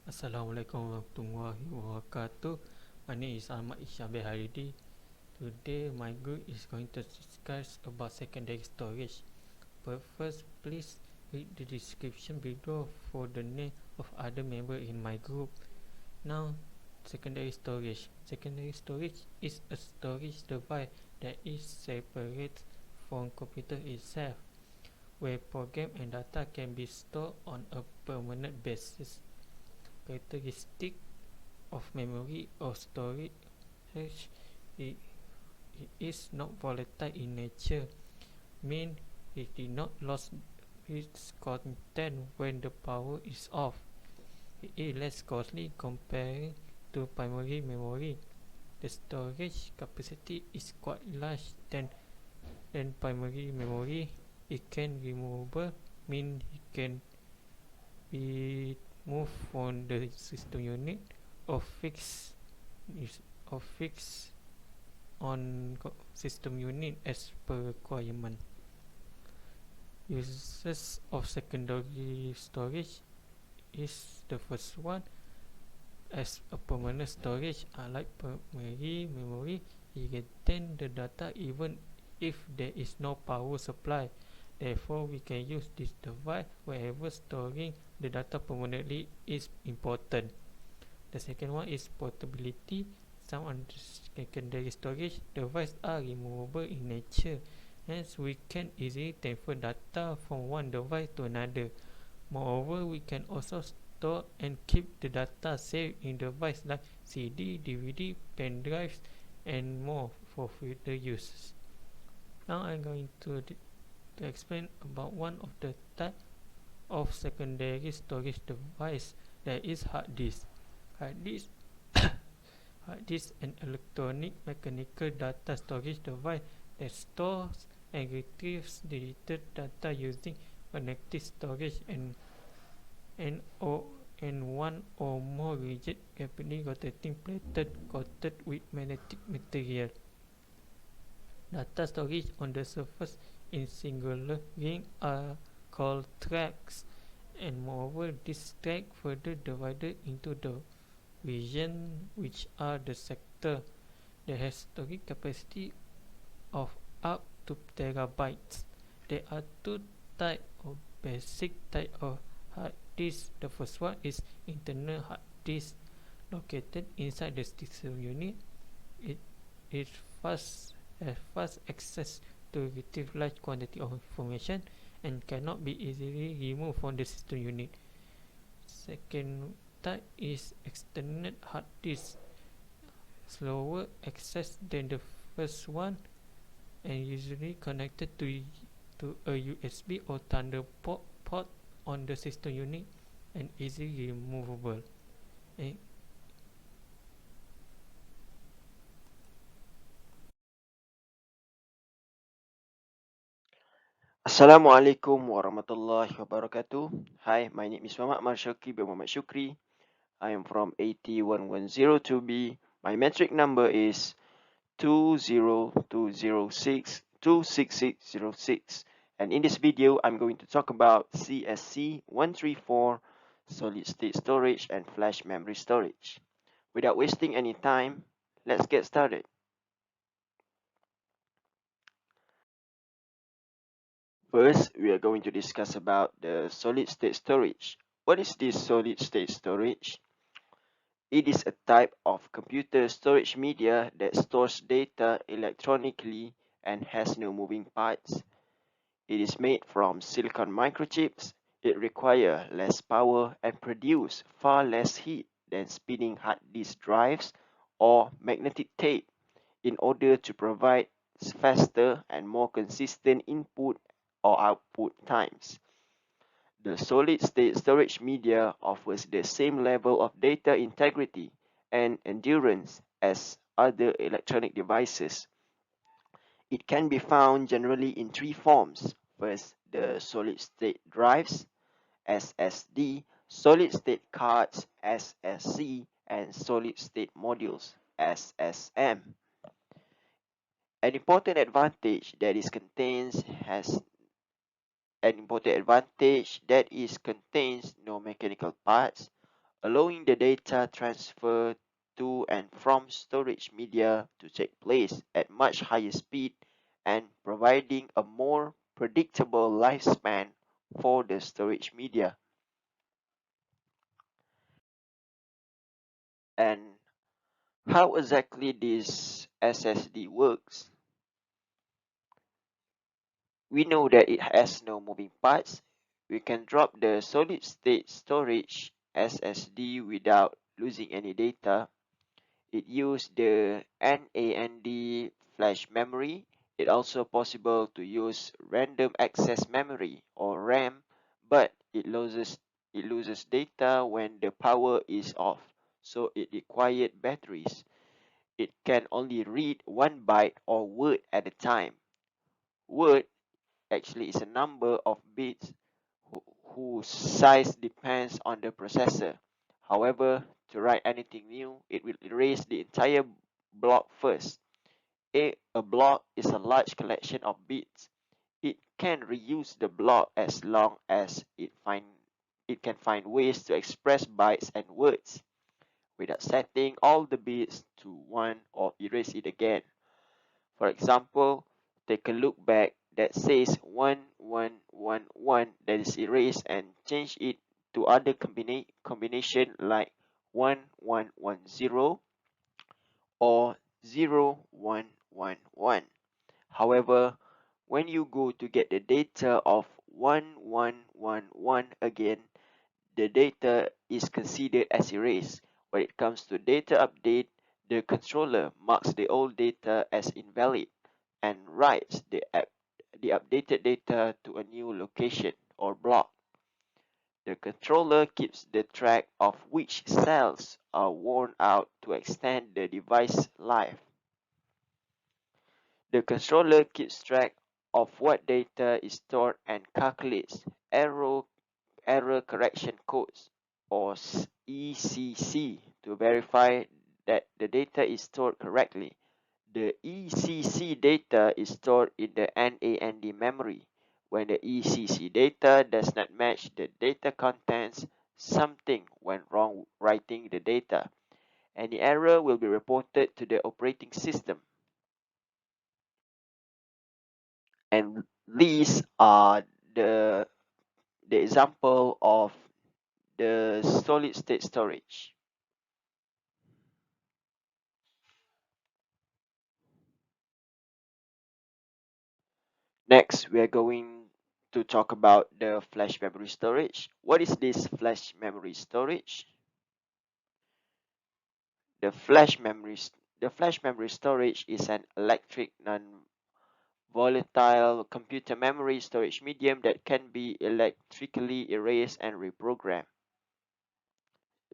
Assalamualaikum warahmatullahi wabarakatuh. My name is Ahmad Ishabeh Haridi. Today my group is going to discuss about secondary storage. But first, please read the description below for the name of other member in my group. Now, secondary storage. Secondary storage is a storage device that is separate from computer itself, where program and data can be stored on a permanent basis. Characteristic of memory or storage, it is not volatile in nature, mean it did not lose its content when the power is off. It is less costly compared to primary memory. The storage capacity is quite large than primary memory. It can be removable, mean it can be moved from the system unit or fixed on system unit as per requirement. Uses of secondary storage is the first one. As a permanent storage, unlike primary memory, it retains the data even if there is no power supply. Therefore, we can use this device wherever storing the data permanently is important. The second one is portability. Some on secondary storage devices are removable in nature, hence we can easily transfer data from one device to another. Moreover, we can also store and keep the data saved in devices like CD, DVD, pen drives, and more for future use. Now I'm going to explain about one of the type of secondary storage device, that is hard disk. Hard disk Hard disk an electronic mechanical data storage device that stores and retrieves digital data using magnetic storage and one or more rigid rapidly rotating plates coated with magnetic material. Data storage on the surface in singular ring are called tracks, and moreover this track further divided into the region which are the sector that has storage capacity of up to terabytes. There are two types of basic type of hard disk. The first one is internal hard disk, located inside the system unit. It is has fast access to retrieve large quantity of information and cannot be easily removed from the system unit. Second type is external hard disk, slower access than the first one and usually connected to a USB or Thunderbolt port on the system unit and easily removable. Assalamualaikum warahmatullahi wabarakatuh. Hi, my name is Muhammad Marshaki bin Muhammad Shukri. I am from AT1102B. My metric number is 20206 and in this video I'm going to talk about CSC 134 solid state storage and flash memory storage. Without wasting any time, let's get started. First, we are going to discuss about the solid state storage. What is this solid state storage? It is a type of computer storage media that stores data electronically and has no moving parts. It is made from silicon microchips. It requires less power and produces far less heat than spinning hard disk drives or magnetic tape in order to provide faster and more consistent input or output times. The solid-state storage media offers the same level of data integrity and endurance as other electronic devices. It can be found generally in three forms. First, the solid-state drives, SSD, solid-state cards, SSC, and solid-state modules, SSM. An important advantage that is contains has An important advantage that is contains no mechanical parts, allowing the data transfer to and from storage media to take place at much higher speed and providing a more predictable lifespan for the storage media. And how exactly this SSD works? We know that it has no moving parts. We can drop the solid state storage SSD without losing any data. It uses the NAND flash memory. It's also possible to use random access memory or RAM, but it loses data when the power is off, so it required batteries. It can only read one byte or word at a time. Word actually is a number of bits whose size depends on the processor. However, to write anything new, it will erase the entire block first. A block is a large collection of bits. It can reuse the block as long as it can find ways to express bytes and words without setting all the bits to 1 or erase it again. For example, take a look back that says 1111 that is erased and change it to other combination like 1110 or 0111. However, when you go to get the data of 1111 again, the data is considered as erased. When it comes to data update, the controller marks the old data as invalid and writes the updated data to a new location or block. The controller keeps the track of which cells are worn out to extend the device life. The controller keeps track of what data is stored and calculates error correction codes or ECC to verify that the data is stored correctly. The ECC data is stored in the NAND memory. When the ECC data does not match the data contents, something went wrong writing the data. Any error will be reported to the operating system. And these are the example of the solid state storage. Next, we are going to talk about the flash memory storage. What is this flash memory storage? The flash memory the flash memory storage is an electric non-volatile computer memory storage medium that can be electrically erased and reprogrammed.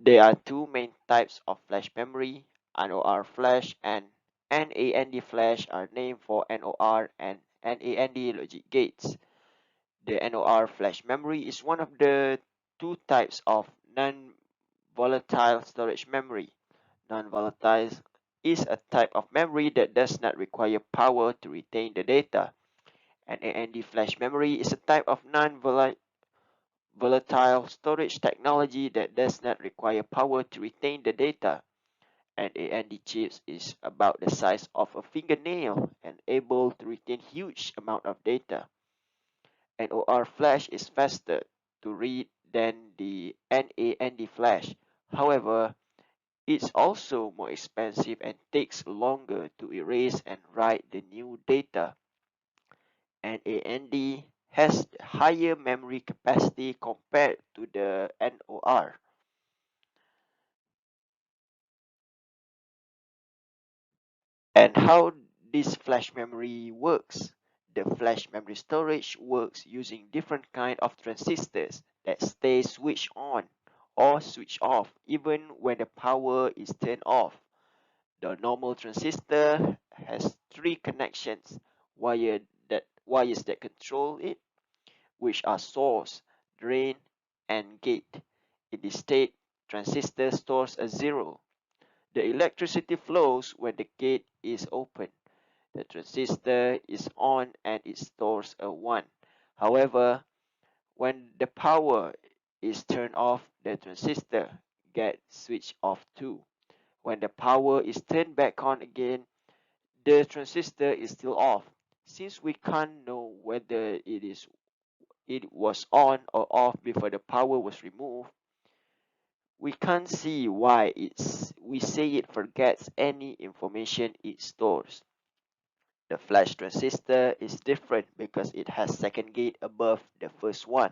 There are two main types of flash memory, NOR flash and NAND flash are named for NOR and NAND logic gates. The NOR flash memory is one of the two types of non-volatile storage memory. Non-volatile is a type of memory that does not require power to retain the data. NAND flash memory is a type of non-volatile storage technology that does not require power to retain the data. NAND chips is about the size of a fingernail and able to retain huge amount of data. NOR flash is faster to read than the NAND flash. However, it's also more expensive and takes longer to erase and write the new data. NAND has higher memory capacity compared to the NOR. And how this flash memory works? The flash memory storage works using different kind of transistors that stay switched on or switched off even when the power is turned off. The normal transistor has three connections, wires that control it, which are source, drain, and gate. In this state, transistor stores a zero. The electricity flows when the gate is open. The transistor is on and it stores a 1. However, when the power is turned off, the transistor get switched off too. When the power is turned back on again, the transistor is still off. Since we can't know whether it was on or off before the power was removed, we can't see why we say it forgets any information it stores. The flash transistor is different because it has second gate above the first one.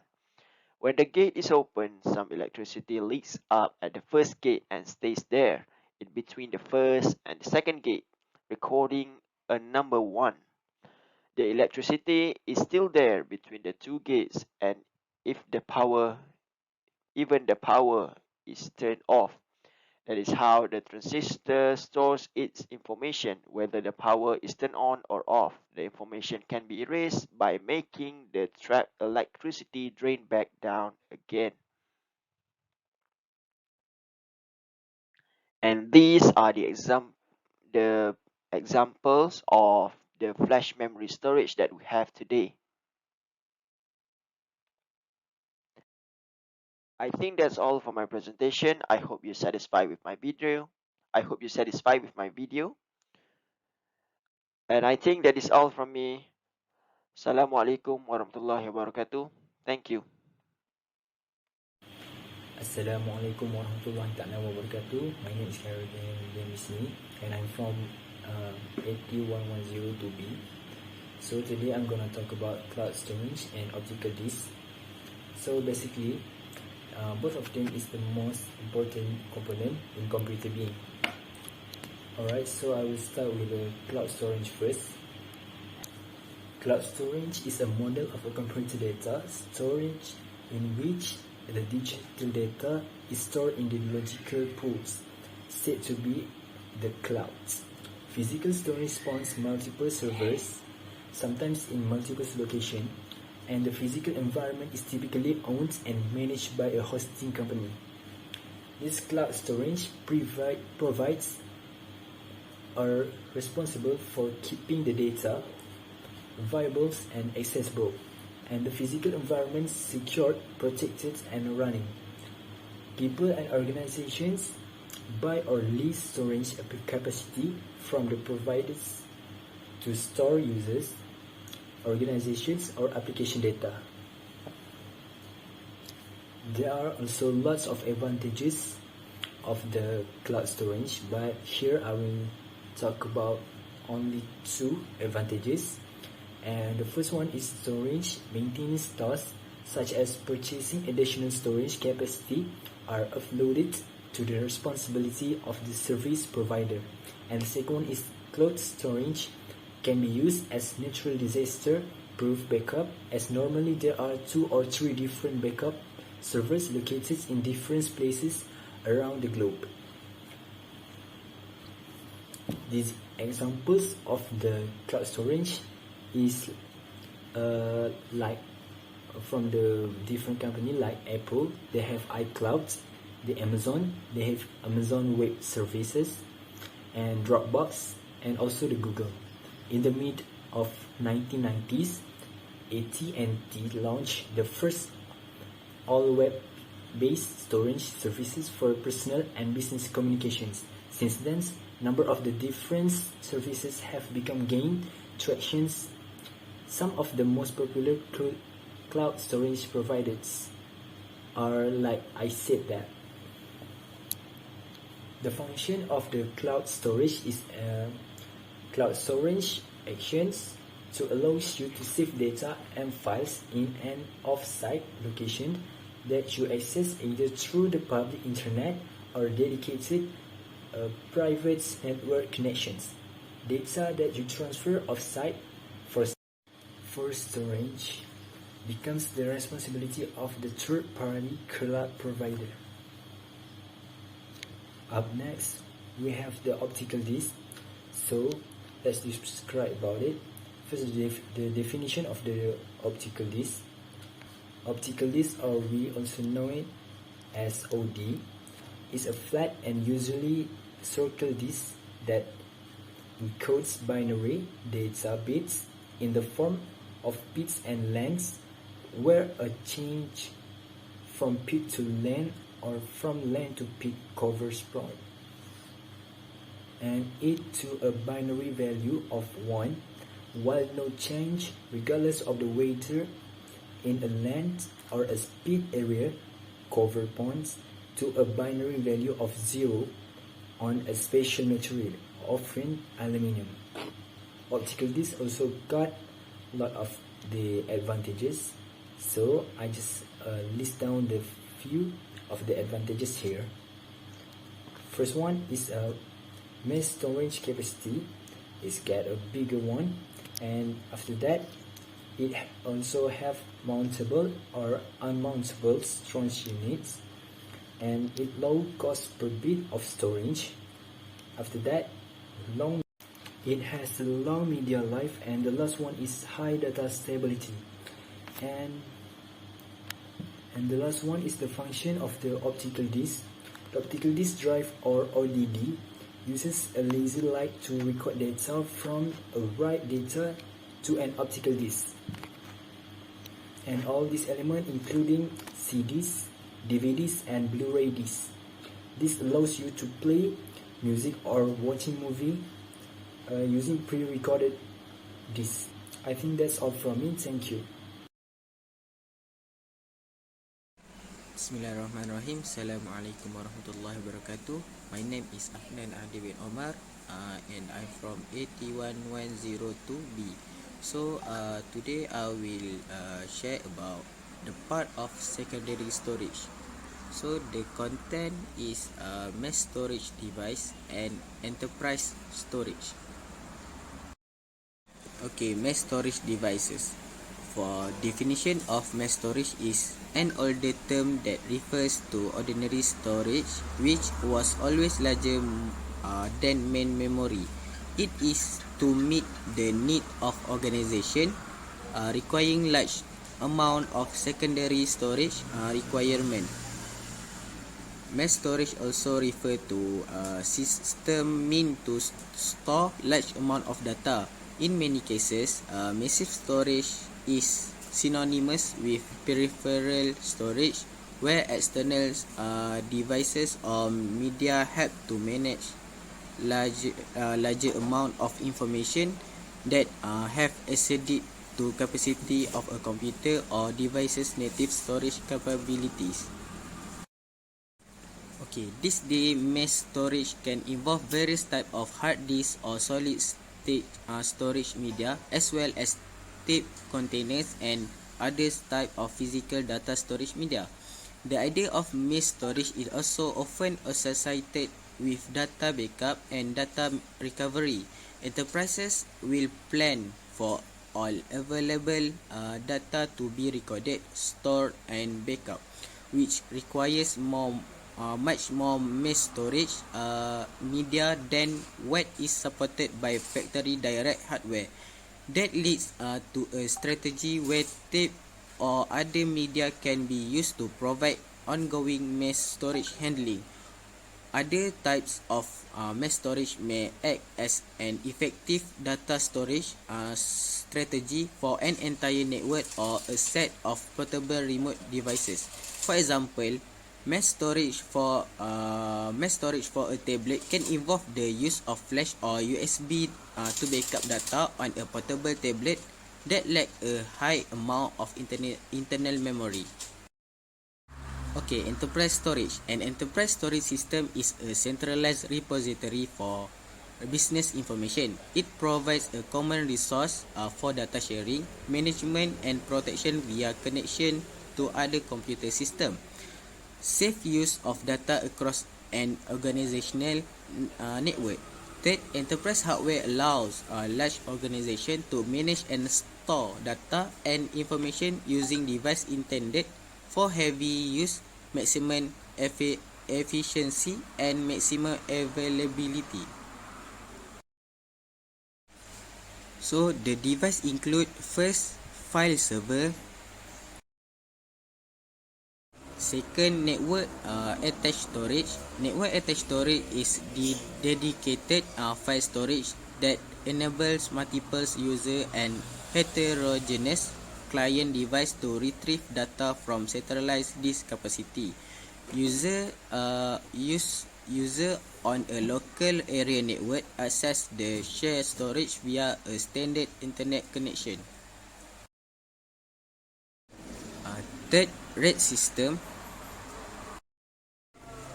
When the gate is open, some electricity leaks up at the first gate and stays there in between the first and the second gate, recording a number 1. The electricity is still there between the two gates, and if the power even the power is turned off. That is how the transistor stores its information. Whether the power is turned on or off, the information can be erased by making the trapped electricity drain back down again. And these are the examples of the flash memory storage that we have today. I think that's all for my presentation. I hope you're satisfied with my video. I hope you're satisfied with my video. And I think that is all from me. Assalamualaikum warahmatullahi wabarakatuh. Thank you. Assalamualaikum warahmatullahi wabarakatuh. My name is Harrigan Demisni and I'm from 80110-2B. So today I'm gonna talk about cloud storage and optical disk. So basically, both of them is the most important component in computer being. Alright, so I will start with the cloud storage first. Cloud storage is a model of a computer data storage in which the digital data is stored in the logical pools, said to be the clouds. Physical storage spans multiple servers, sometimes in multiple locations, and the physical environment is typically owned and managed by a hosting company. This cloud storage provides are responsible for keeping the data viable and accessible, and the physical environment secured, protected, and running. People and organizations buy or lease storage capacity from the providers to store users, organizations, or application data. There are also lots of advantages of the cloud storage, but here I will talk about only 2 advantages. And the first one is storage maintenance tasks, such as purchasing additional storage capacity, are offloaded to the responsibility of the service provider. And the second one is cloud storage can be used as natural disaster proof backup, as normally there are 2 or 3 different backup servers located in different places around the globe. These examples of the cloud storage is like from the different company like Apple, they have iCloud, the Amazon, they have Amazon Web Services, and Dropbox, and also the Google. In the mid of 1990s, AT&T launched the first all web-based storage services for personal and business communications. Since then, number of the different services have become gained tractions. Some of the most popular cloud storage providers are like I said that. The function of the cloud storage is cloud storage actions to allow you to save data and files in an off-site location that you access either through the public internet or dedicated private network connections. Data that you transfer off-site for storage becomes the responsibility of the third-party cloud provider. Up next, we have the optical disk. So let's describe about it. First, the definition of the optical disk. Optical disk, or we also know it as OD, is a flat and usually circular disk that encodes binary data bits in the form of bits and lengths, where a change from bit to length or from len to pick cover sprout, and it to a binary value of 1, while no change regardless of the weighter in a length or a speed area cover points to a binary value of 0 on a special material, often aluminium. Optical disc also got a lot of the advantages, so I just list down the few of the advantages here. First one is mass storage capacity. It's got a bigger one, and after that it also have mountable or unmountable storage units, and it low cost per bit of storage. After that, it has a long media life, and the last one is high data stability, and the last one is the function of the optical disc. The optical disc drive, or ODD, uses a laser light to record data from a write data to an optical disc, and all these elements including CDs, DVDs and Blu-ray discs. This allows you to play music or watching movie using pre-recorded discs. I think that's all from me. Thank you. Bismillahirrahmanirrahim. Assalamualaikum warahmatullahi wabarakatuh. My name is Afnan Adi bin Omar, and I'm from 81102B. So today I will share about the part of secondary storage. So the content is mass storage device and enterprise storage. Okay, mass storage devices. For definition of mass storage is an older term that refers to ordinary storage which was always larger than main memory. It is to meet the need of organization requiring large amount of secondary storage requirement. Mass storage also refer to system meant to store large amount of data. In many cases, massive storage is synonymous with peripheral storage, where external devices or media help to manage larger amount of information that have exceeded to capacity of a computer or device's native storage capabilities. Okay, this day mass storage can involve various type of hard disk or solid state storage media, as well as tape containers and other type of physical data storage media. The idea of mass storage is also often associated with data backup and data recovery. Enterprises will plan for all available data to be recorded, stored and backup, which requires much more mass storage media than what is supported by factory direct hardware. That leads to a strategy where tape or other media can be used to provide ongoing mass storage handling. Other types of mass storage may act as an effective data storage strategy for an entire network or a set of portable remote devices. For example, mass storage for a tablet can involve the use of flash or USB to backup data on a portable tablet that lack a high amount of internal memory. Okay, enterprise storage. An enterprise storage system is a centralized repository for business information. It provides a common resource for data sharing, management and protection via connection to other computer systems. Safe use of data across an organizational network. Third, enterprise hardware allows large organizations to manage and store data and information using device intended for heavy use, maximum efficiency and maximum availability. So the device include first, file server. Second, network attached storage. Network attached storage is the dedicated file storage that enables multiple user and heterogeneous client device to retrieve data from centralized disk capacity. User on a local area network access the shared storage via a standard internet connection. Third, RAID system.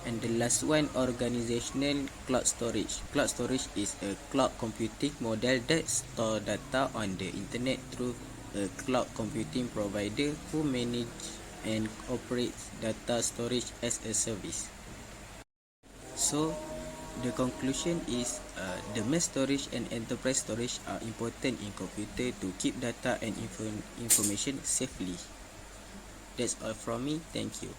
And the last one, organizational cloud storage. Cloud storage is a cloud computing model that store data on the internet through a cloud computing provider who manage and operates data storage as a service. So, the conclusion is the mass storage and enterprise storage are important in computer to keep data and information safely. That's all from me. Thank you.